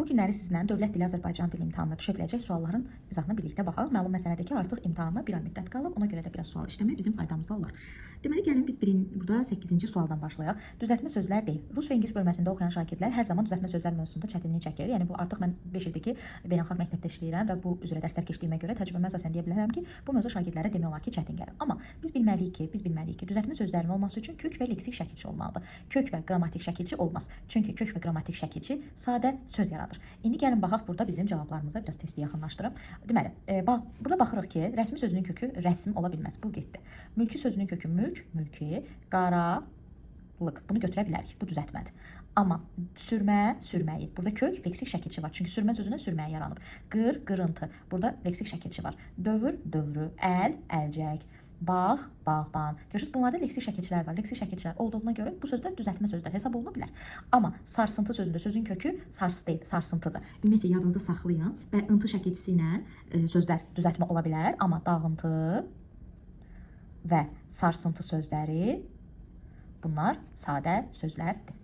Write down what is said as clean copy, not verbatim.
Bu günləri sizlə Dövlət Dili Azərbaycan dili imtahanına düşə biləcək sualların izahına birlikdə baxaq. Məlum məsələdir ki, artıq imtahana bir ay müddət qalıb. Ona görə də biraz sual işləmək bizim faydamıza olar. Deməli, gəlin biz burada 8-ci sualdan başlayaq. Düzəltmə sözlər deyil. Rus və ingilis bölməsində oxuyan şagirdlər hər zaman düzəltmə sözlər mövzusunda çətinlik çəkir. Yəni bu artıq mən 5 ildir ki, beynəlxalq məktəbdə işləyirəm və bu üzrə dərslər keçdiyimə görə təcrübəmə əsasən deyə bilərəm ki, bu mövzu şagirdlərə demək olar ki, çətin gəlir. Amma biz bilməliyik ki, düzəltmə sözlərin olması üçün kök və leksik şəkilçi olmalıdır. Kök və qrammatik şəkilçi olmaz. Çünki kök və qrammatik şəkilçi sadə söz yaradır. İndi gəlin baxaq burada bizim cavablarımıza, biraz testi yaxınlaşdırım. Deməli, burada baxırıq ki, rəsmi sözünün kökü rəsm ola bilməz. Bu getdi. Mülki sözünün kökü mülk, mülki, qaralıq. Bunu götürə bilərik. Bu düzəltmədir. Amma sürmə, sürməyi. Burada kök, leksik şəkilçi var. Çünki sürmə sözünə sürməyə yaranıb. Qır, qırıntı. Burada leksik şəkilçi var. Dövr, dövrü. Əl, əlcək. Bağ, bağban. Görürsünüz, bunlarda leksik şəkilçilər var. Leksik şəkilçilər olduğuna görə bu sözlər düzəltmə sözlər hesab oluna bilər. Amma sarsıntı sözündə sözün kökü sarsı deyil, sarsıntıdır. Ümumiyyətlə yadınızda saxlayın və ıntı şəkilçisi ilə sözlər düzəltmə ola bilər. Amma dağıntı və sarsıntı sözləri bunlar sadə sözlərdir.